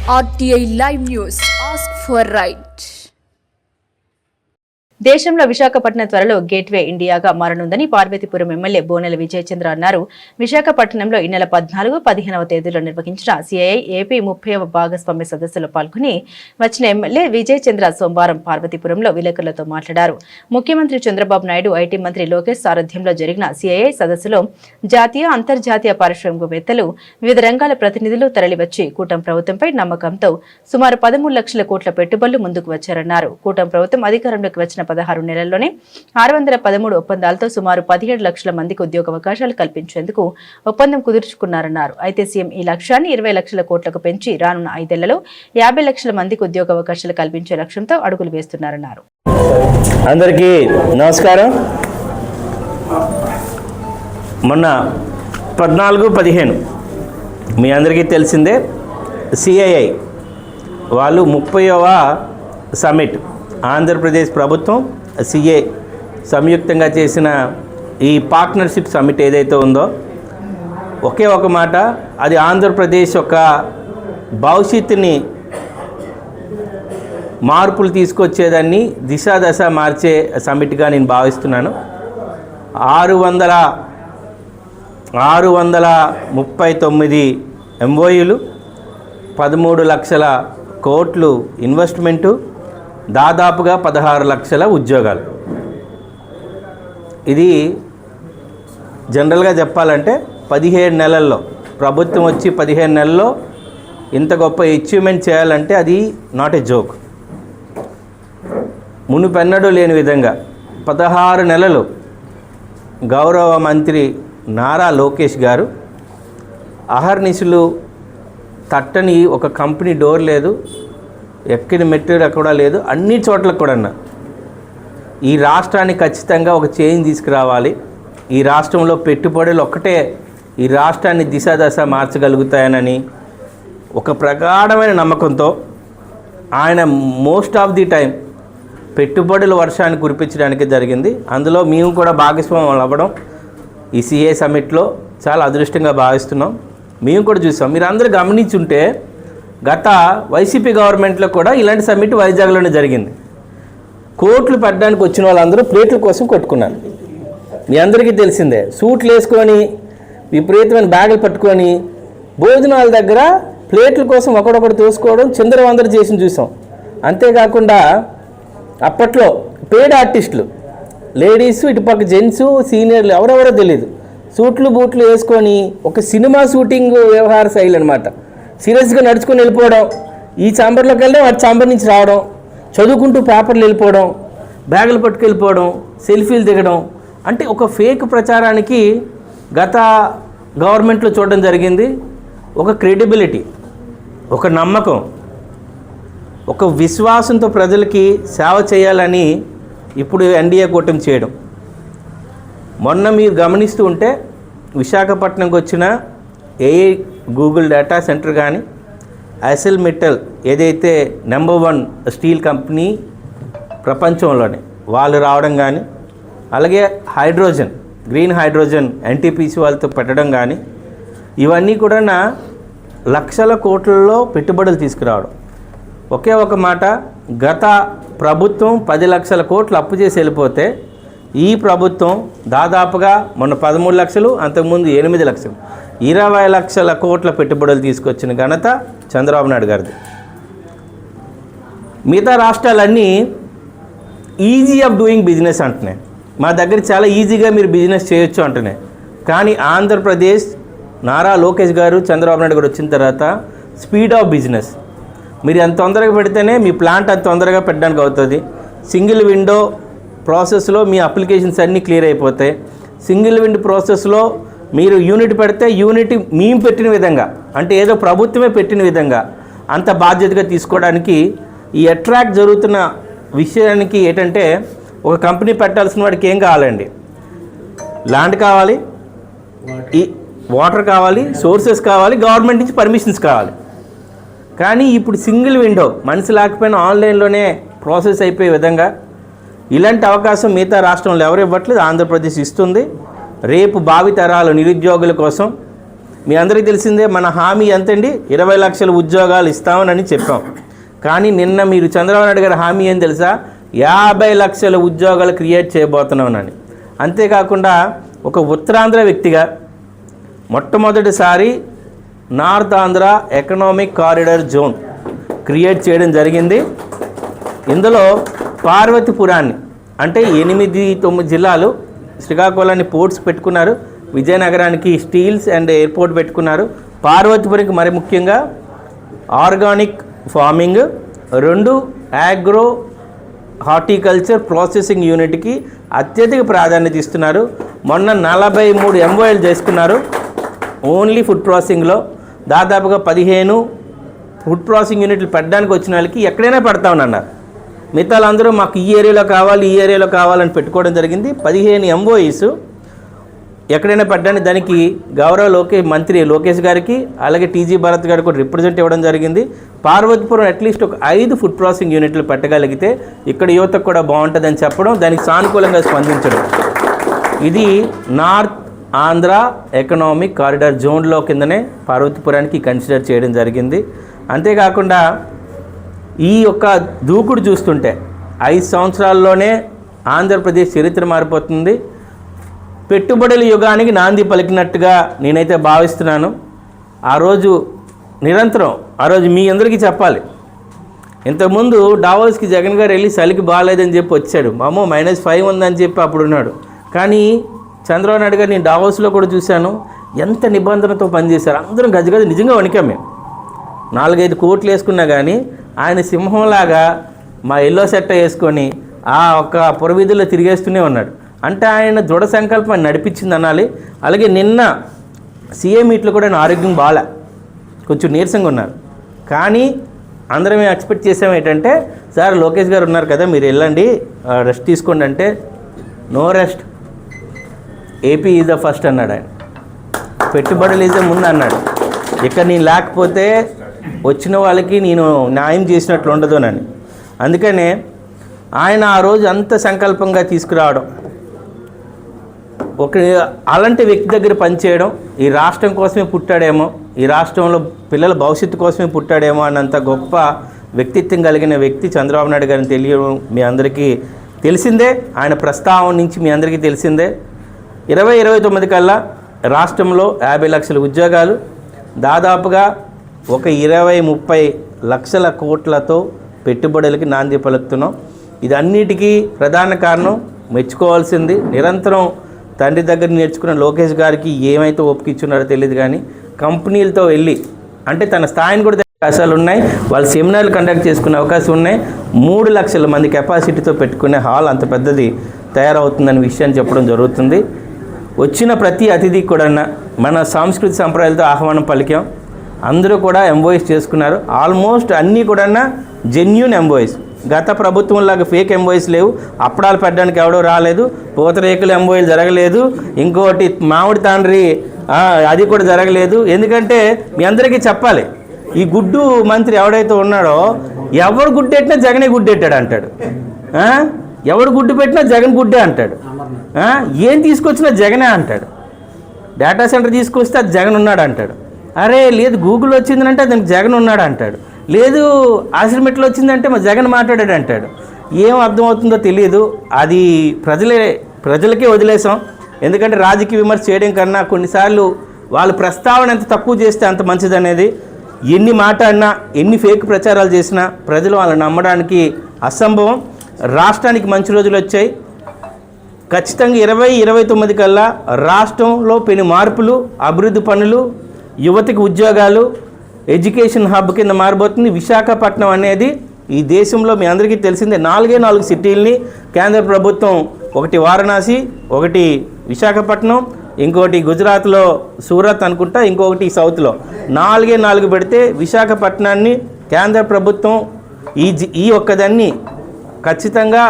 RTI Live News. Ask for right. దేశంలో విశాఖపట్నం త్వరలో gateway ఇండియాగా మారనుందని పార్వతీపురం ఎమ్మెల్యే బోనెల విజయచంద్ర అన్నారు. విశాఖపట్నంలో ఈ నెల 14, 15వ తేదీలో నిర్వహించిన సిఐఐ ఏపీ 30వ భాగస్వామ్య సదస్సులో పాల్గొని వచ్చిన ఎమ్మెల్యే విజయచంద్ర సోమవారం పార్వతీపురంలో విలేకరులతో మాట్లాడారు. ముఖ్యమంత్రి చంద్రబాబు నాయుడు, ఐటీ మంత్రి లోకేష్ సారథ్యంలో జరిగిన సిఐఐ సదస్సులో జాతీయ, అంతర్జాతీయ పారిశ్రామికవేత్తలు, వివిధ రంగాల ప్రతినిధులు తరలివచ్చి కూటమి ప్రభుత్వంపై నమ్మకంతో సుమారు 13 లక్షల కోట్ల పెట్టుబడులు ముందుకు వచ్చారన్నారు. కూటమి ప్రభుత్వం అధికారంలోకి వచ్చిన 16 నెలల్లోనే 613 ఒప్పందాలతో సుమారు 17 లక్షల మందికి ఉద్యోగ అవకాశాలు కల్పించేందుకు ఒప్పందం కుదుర్చుకున్నారన్నారు. అయితే సీఎం ఈ లక్ష్యాన్ని 20 లక్షల కోట్లకు పెంచి రానున్న 5 ఏళ్లలో 50 లక్షల మందికి ఉద్యోగ అవకాశాలు కల్పించే లక్ష్యంతో అడుగులు వేస్తున్నారన్నారు. అందరికీ నమస్కారం. మొన్న 14, 15 మీ అందరికీ తెలిసిందే సిఐఐ వాళ్ళు 30వ సమిట్ ఆంధ్రప్రదేశ్ ప్రభుత్వం సిఏ సంయుక్తంగా చేసిన ఈ పార్ట్నర్షిప్ సమిట్ ఏదైతే ఉందో ఒకే ఒక మాట, అది ఆంధ్రప్రదేశ్ యొక్క భవిష్యత్తుని మార్పులు తీసుకొచ్చేదాన్ని దశ మార్చే సమిట్గా నేను భావిస్తున్నాను. 639 ఎంఓయూలు, 13 లక్షల కోట్లు ఇన్వెస్ట్మెంటు, దాదాపుగా 16 లక్షల ఉద్యోగాలు. ఇది జనరల్గా చెప్పాలంటే 17 నెలల్లో ప్రభుత్వం వచ్చి 15 నెలల్లో ఇంత గొప్ప అచీవ్మెంట్ చేయాలంటే అది నాట్ ఏ జోక్. మునుపెన్నడూ లేని విధంగా 16 నెలలు గౌరవ మంత్రి నారా లోకేష్ గారు అహర్నిశలు తట్టని ఒక కంపెనీ డోర్ లేదు, ఎక్కిన మెటీరియల్ కూడా లేదు, అన్ని చోట్ల కూడా ఈ రాష్ట్రానికి ఖచ్చితంగా ఒక చేంజ్ తీసుకురావాలి, ఈ రాష్ట్రంలో పెట్టుబడులు ఒక్కటే ఈ రాష్ట్రాన్ని దశ మార్చగలుగుతాయనని ఒక ప్రగాఢమైన నమ్మకంతో ఆయన మోస్ట్ ఆఫ్ ది టైం పెట్టుబడుల వర్షాన్ని కురిపించడానికి జరిగింది. అందులో మేము కూడా భాగస్వామ్యం అవ్వడం ఈ సిఏ సమిట్లో చాలా అదృష్టంగా భావిస్తున్నాం. మేము కూడా చూసాం. మీరు అందరూ గమనించుంటే గత వైసీపీ గవర్నమెంట్లో కూడా ఇలాంటి సమ్మిట్ వైజాగ్లోనే జరిగింది. కోట్లు పెట్టడానికి వచ్చిన వాళ్ళందరూ ప్లేట్ల కోసం కొట్టుకున్నారు. మీ అందరికీ తెలిసిందే. సూట్లు వేసుకొని విపరీతమైన బ్యాగులు పట్టుకొని భోజనాల దగ్గర ప్లేట్ల కోసం ఒకడొకడు తోసుకోవడం చిందరవందర చేసి చూసాం. అంతేకాకుండా అప్పట్లో పేడ్ ఆర్టిస్టులు, లేడీస్, ఇటుపక్క జెంట్స్, సీనియర్లు ఎవరెవరో తెలియదు, సూట్లు బూట్లు వేసుకొని ఒక సినిమా షూటింగ్ వ్యవహార శైలి అనమాట. సీరియస్గా నడుచుకొని వెళ్ళిపోవడం, ఈ చాంబర్లోకి వెళ్ళడం, అటు చాంబర్ నుంచి రావడం, చదువుకుంటూ పేపర్లు వెళ్ళిపోవడం, బ్యాగులు పట్టుకెళ్ళిపోవడం, సెల్ఫీలు దిగడం, అంటే ఒక ఫేక్ ప్రచారానికి గత గవర్నమెంట్లో చూడడం జరిగింది. ఒక క్రెడిబిలిటీ, ఒక నమ్మకం, ఒక విశ్వాసంతో ప్రజలకి సేవ చేయాలని ఇప్పుడు ఎన్డీఏ కూటమి చేయడం. మొన్న మీరు గమనిస్తూ ఉంటే విశాఖపట్నంకి వచ్చిన ఏఐ గూగుల్ డేటా సెంటర్ కానీ, ఐసెల్ మెటల్ ఏదైతే నెంబర్ 1 స్టీల్ కంపెనీ ప్రపంచంలోనే వాళ్ళు రావడం కానీ, అలాగే హైడ్రోజన్, గ్రీన్ హైడ్రోజన్ ఎన్టీపీసీ వాళ్ళతో పెట్టడం కానీ, ఇవన్నీ కూడా లక్షల కోట్లలో పెట్టుబడులు తీసుకురావడం. ఒకే ఒక మాట, గత ప్రభుత్వం 10 లక్షల కోట్లు అప్పు చేసి వెళ్ళిపోతే ఈ ప్రభుత్వం దాదాపుగా మొన్న 13 లక్షలు, అంతకుముందు 8 లక్షలు, 20 లక్షల కోట్ల పెట్టుబడులు తీసుకొచ్చిన ఘనత చంద్రబాబు నాయుడు గారిది. మిగతా రాష్ట్రాలన్నీ ఈజీ ఆఫ్ డూయింగ్ బిజినెస్ అంటున్నాయి, మా దగ్గర చాలా ఈజీగా మీరు బిజినెస్ చేయొచ్చు అంటున్నాయి. కానీ ఆంధ్రప్రదేశ్ నారా లోకేష్ గారు, చంద్రబాబు నాయుడు గారు వచ్చిన తర్వాత స్పీడ్ ఆఫ్ బిజినెస్, మీరు ఎంత తొందరగా పెడితేనే మీ ప్లాంట్ అంత తొందరగా పెట్టడానికి అవుతుంది. సింగిల్ విండో ప్రాసెస్లో మీ అప్లికేషన్స్ అన్నీ క్లియర్ అయిపోతాయి. సింగిల్ విండో ప్రాసెస్లో మీరు యూనిట్ పెడితే యూనిట్ మేము పెట్టిన విధంగా, అంటే ఏదో ప్రభుత్వమే పెట్టిన విధంగా అంత బాధ్యతగా తీసుకోవడానికి ఈ అట్రాక్ట్ జరుగుతున్న విషయానికి ఏంటంటే, ఒక కంపెనీ పెట్టాల్సిన వాడికి ఏం కావాలండి? ల్యాండ్ కావాలి, ఈ వాటర్ కావాలి, సోర్సెస్ కావాలి, గవర్నమెంట్ నుంచి పర్మిషన్స్ కావాలి. కానీ ఇప్పుడు సింగిల్ విండో, మనిషి లేకపోయినా ఆన్లైన్లోనే ప్రాసెస్ అయిపోయే విధంగా ఇలాంటి అవకాశం మిగతా రాష్ట్రంలో ఎవరు ఇవ్వట్లేదు, ఆంధ్రప్రదేశ్ ఇస్తుంది. రేపు భావితరాలు నిరుద్యోగుల కోసం మీ అందరికీ తెలిసిందే మన హామీ ఎంతండి, 20 లక్షల ఉద్యోగాలు ఇస్తామని చెప్పాం. కానీ నిన్న మీరు చంద్రబాబు నాయుడు గారి హామీ ఏం తెలుసా, 50 లక్షల ఉద్యోగాలు క్రియేట్ చేయబోతున్నామని. అంతేకాకుండా ఒక ఉత్తరాంధ్ర వ్యక్తిగా మొట్టమొదటిసారి north Andhra economic corridor zone create చేయడం జరిగింది. ఇందులో పార్వతీపురాన్ని అంటే 8-9 జిల్లాలు, శ్రీకాకుళాన్ని పోర్ట్స్ పెట్టుకున్నారు, విజయనగరానికి స్టీల్స్ అండ్ ఎయిర్పోర్ట్ పెట్టుకున్నారు, పార్వతీపురంకి మరి ముఖ్యంగా organic farming, 2 agro horticulture processing యూనిట్కి అత్యధిక ప్రాధాన్యత ఇస్తున్నారు. మొన్న 43 MOUలు చేసుకున్నారు ఓన్లీ ఫుడ్ ప్రాసెసింగ్లో. దాదాపుగా 15 ఫుడ్ ప్రాసెసింగ్ యూనిట్లు పెట్టడానికి వచ్చిన వాళ్ళకి ఎక్కడైనా పెడతామని అన్నారు. మిగతా అందరూ మాకు ఈ ఏరియాలో కావాలి, ఈ ఏరియాలో కావాలని పెట్టుకోవడం జరిగింది. 15 MOUs ఎక్కడైనా పెట్టడానికి దానికి గౌరవ మంత్రి లోకేష్ గారికి అలాగే టీజీ భరత్ గారికి కూడా రిప్రజెంట్ ఇవ్వడం జరిగింది. పార్వతీపురం అట్లీస్ట్ ఒక 5 ఫుడ్ ప్రాసెసింగ్ యూనిట్లు పెట్టగలిగితే ఇక్కడ యువతకు కూడా బాగుంటుందని చెప్పడం, దానికి సానుకూలంగా స్పందించడం. ఇది నార్త్ ఆంధ్ర ఎకనామిక్ కారిడార్ జోన్లో కిందనే పార్వతీపురానికి కన్సిడర్ చేయడం జరిగింది. అంతేకాకుండా ఈ యొక్క దూకుడు చూస్తుంటే 5 సంవత్సరాల్లోనే ఆంధ్రప్రదేశ్ చరిత్ర మారిపోతుంది. పెట్టుబడుల యుగానికి నాంది పలికినట్టుగా నేనైతే భావిస్తున్నాను. ఆ రోజు మీ అందరికీ చెప్పాలి, ఇంతకుముందు డావోస్కి జగన్ గారు వెళ్ళి చలికి బాగాలేదని చెప్పి వచ్చాడు, -5 ఉందని చెప్పి అప్పుడు ఉన్నాడు. కానీ చంద్రబాబు నాయుడు గారు నేను డావోస్లో కూడా చూశాను, ఎంత నిబంధనతో పనిచేశారు. అందరం గజగజ నిజంగా వణికాం మేము. 4-5 కోట్లు వేసుకున్నా కానీ ఆయన సింహంలాగా మా ఎల్లో సెట్ట వేసుకొని ఆ ఒక్క పురవీధుల్లో తిరిగేస్తూనే ఉన్నాడు. అంటే ఆయన దృఢ సంకల్పం నడిపించింది అనాలి. అలాగే నిన్న సీఎం మీట్లో కూడా ఆయన ఆరోగ్యం బాగా కొంచెం నీరసంగా ఉన్నారు. కానీ అందరం మేము ఎక్స్పెక్ట్ చేసాం ఏంటంటే, సార్ లోకేష్ గారు ఉన్నారు కదా మీరు వెళ్ళండి రెస్ట్ తీసుకోండి అంటే, no rest, AP is the first అన్నాడు ఆయన. పెట్టుబడులు ఈజ్ ద ముందు అన్నాడు. ఇక్కడ నేను లేకపోతే వచ్చిన వాళ్ళకి నేను న్యాయం చేసినట్లు ఉండదు అని. అందుకనే ఆయన ఆ రోజు అంత సంకల్పంగా తీసుకురావడం, అలాంటి వ్యక్తి దగ్గర పనిచేయడం, ఈ రాష్ట్రం కోసమే పుట్టాడేమో, ఈ రాష్ట్రంలో పిల్లల భవిష్యత్తు కోసమే పుట్టాడేమో అన్నంత గొప్ప వ్యక్తిత్వం కలిగిన వ్యక్తి చంద్రబాబు నాయుడు గారిని తెలియడం మీ అందరికీ తెలిసిందే. ఆయన ప్రస్తావన నుంచి మీ అందరికీ తెలిసిందే. 2029 కల్లా రాష్ట్రంలో 50 లక్షల ఉద్యోగాలు, దాదాపుగా ఒక 20-30 లక్షల కోట్లతో పెట్టుబడులకి నాంది పలుకుతున్నాం. ఇది అన్నిటికీ ప్రధాన కారణం మెచ్చుకోవాల్సింది. నిరంతరం తండ్రి దగ్గర నేర్చుకున్న లోకేష్ గారికి ఏమైతే ఒప్పుకిచ్చున్నారో తెలియదు, కానీ కంపెనీలతో వెళ్ళి అంటే తన స్థాయిని కూడా అవకాశాలు ఉన్నాయి. వాళ్ళు సెమినార్లు కండక్ట్ చేసుకునే అవకాశం ఉన్నాయి. 3 లక్షల మంది కెపాసిటీతో పెట్టుకునే హాల్ అంత పెద్దది తయారవుతుందనే విషయాన్ని చెప్పడం జరుగుతుంది. వచ్చిన ప్రతి అతిథికి కూడా మన సాంస్కృతిక సంప్రదాయాలతో ఆహ్వానం పలికాం. అందరూ కూడా ఎంఓఎస్ చేసుకున్నారు. ఆల్మోస్ట్ అన్నీ కూడా జెన్యూన్ ఎంఓఎస్. గత ప్రభుత్వంలాగా ఫేక్ ఎంఓఎస్ లేవు. అప్పడాలు పెట్టడానికి ఎవడో రాలేదు, పూతరేకులు ఎంఓఎలు జరగలేదు, ఇంకోటి మామిడి తాండ్రి అది కూడా జరగలేదు. ఎందుకంటే మీ అందరికీ చెప్పాలి, ఈ గుడ్డు మంత్రి ఎవడైతే ఉన్నాడో ఎవడు గుడ్డెట్టినా జగనే గుడ్డెట్టాడు అంటాడు. ఎవడు గుడ్డు పెట్టినా జగన్ గుడ్డే అంటాడు. ఏం తీసుకొచ్చినా జగనే అంటాడు. డేటా సెంటర్ తీసుకొస్తే అది జగన్ ఉన్నాడు అంటాడు. అరే లేదు గూగుల్ వచ్చిందంటే దానికి జగన్ ఉన్నాడు అంటాడు. లేదు ఆశ్రమిట్లో వచ్చిందంటే మా జగన్ మాట్లాడాడు అంటాడు. ఏం అర్థమవుతుందో తెలియదు. అది ప్రజలకే వదిలేసాం. ఎందుకంటే రాజకీయ విమర్శ చేయడం కన్నా కొన్నిసార్లు వాళ్ళ ప్రస్తావన ఎంత తక్కువ చేస్తే అంత మంచిదనేది. ఎన్ని మాట్లాడినా ఎన్ని ఫేక్ ప్రచారాలు చేసినా ప్రజలు వాళ్ళని నమ్మడానికి అసంభవం. రాష్ట్రానికి మంచి రోజులు వచ్చాయి. ఖచ్చితంగా 2029 కల్లా రాష్ట్రంలో పెను మార్పులు, అభివృద్ధి పనులు, యువతకి ఉద్యోగాలు, ఎడ్యుకేషన్ హబ్ కింద మారబోతుంది. విశాఖపట్నం అనేది ఈ దేశంలో మీ అందరికీ తెలిసిందే 4 సిటీల్ని కేంద్ర ప్రభుత్వం, ఒకటి వారణాసి, ఒకటి విశాఖపట్నం, ఇంకోటి గుజరాత్లో సూరత్ అనుకుంటా, ఇంకొకటి సౌత్లో 4 పెడితే విశాఖపట్నాన్ని కేంద్ర ప్రభుత్వం ఈ ఒక్కదాన్ని ఖచ్చితంగా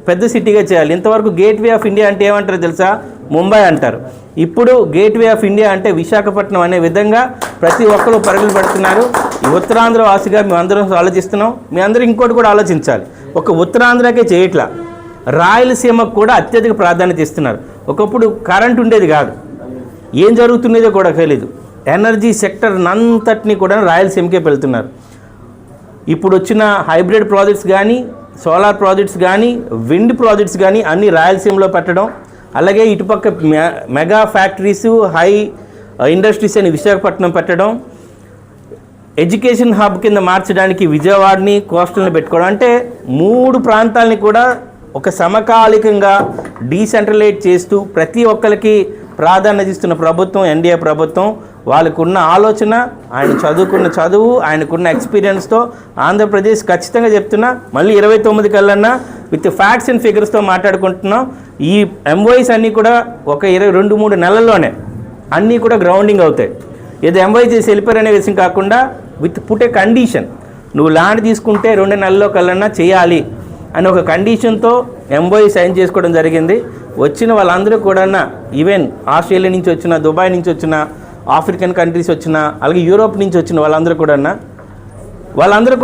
పెద్ద సిటీగా చేయాలి. ఇంతవరకు గేట్వే ఆఫ్ ఇండియా అంటే ఏమంటారు తెలుసా? ముంబై అంటారు. ఇప్పుడు గేట్వే ఆఫ్ ఇండియా అంటే విశాఖపట్నం అనే విధంగా ప్రతి ఒక్కరు పరుగులు పెడుతున్నారు. ఈ ఉత్తరాంధ్ర వాసిగా మేము అందరం ఆలోచిస్తున్నాం. మీ అందరూ ఇంకోటి కూడా ఆలోచించాలి. ఒక ఉత్తరాంధ్రకే చేయట్లా, రాయలసీమకు కూడా అత్యధిక ప్రాధాన్యత ఇస్తున్నారు. ఒకప్పుడు కరెంట్ ఉండేది కాదు, ఏం జరుగుతుండేదో కూడా తెలీదు. ఎనర్జీ సెక్టర్ అంతటిని కూడా రాయలసీమకే వెళ్తున్నారు. ఇప్పుడు వచ్చిన హైబ్రిడ్ ప్రాజెక్ట్స్ కానీ, సోలార్ ప్రాజెక్ట్స్ కానీ, విండ్ ప్రాజెక్ట్స్ కానీ అన్నీ రాయలసీమలో పెట్టడం, అలాగే ఇటుపక్క మెగా ఫ్యాక్టరీస్, హై ఇండస్ట్రీస్ అని విశాఖపట్నం పెట్టడం, ఎడ్యుకేషన్ హబ్ కింద మార్చడానికి విజయవాడని, కోస్టల్ని పెట్టుకోవడం, అంటే 3 ప్రాంతాలని కూడా ఒక సమకాలికంగా డీసెంట్రలైజ్ చేస్తూ ప్రతి ఒక్కరికి ప్రాధాన్యత ఇస్తున్న ప్రభుత్వం ఎన్డీఏ ప్రభుత్వం. వాళ్ళకున్న ఆలోచన, ఆయన చదువుకున్న చదువు, ఆయనకున్న ఎక్స్పీరియన్స్తో ఆంధ్రప్రదేశ్ ఖచ్చితంగా చెప్తున్నా మళ్ళీ 29 కల్లన్నా విత్ ఫ్యాక్ట్స్ అండ్ ఫిగర్స్తో మాట్లాడుకుంటున్నాం. ఈ ఎంఓఐస్ అన్నీ కూడా ఒక 22-23 నెలల్లోనే అన్నీ కూడా గ్రౌండింగ్ అవుతాయి. ఏదో ఎంఓఐ చేసి వెళ్ళిపోయారనే విషయం కాకుండా విత్ పుట్ ఏ కండిషన్, నువ్వు ల్యాండ్ తీసుకుంటే 2 నెలల్లో కల్లన్నా చేయాలి అని ఒక కండిషన్తో ఎంఓఐ సైన్ చేసుకోవడం జరిగింది. వచ్చిన వాళ్ళందరూ కూడా ఈవెన్ ఆస్ట్రేలియా నుంచి వచ్చిన, దుబాయ్ నుంచి వచ్చిన, ఆఫ్రికన్ కంట్రీస్ వచ్చిన, అలాగే యూరోప్ నుంచి వచ్చిన వాళ్ళందరూ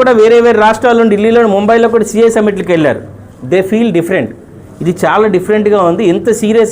కూడా వేరే వేరే రాష్ట్రాల్లో, ఢిల్లీలో, ముంబైలో కూడా సిఐ సమిట్లకు వెళ్ళారు. They feel different. ఇది చాలా డిఫరెంట్గా ఉంది. ఇంత సీరియస్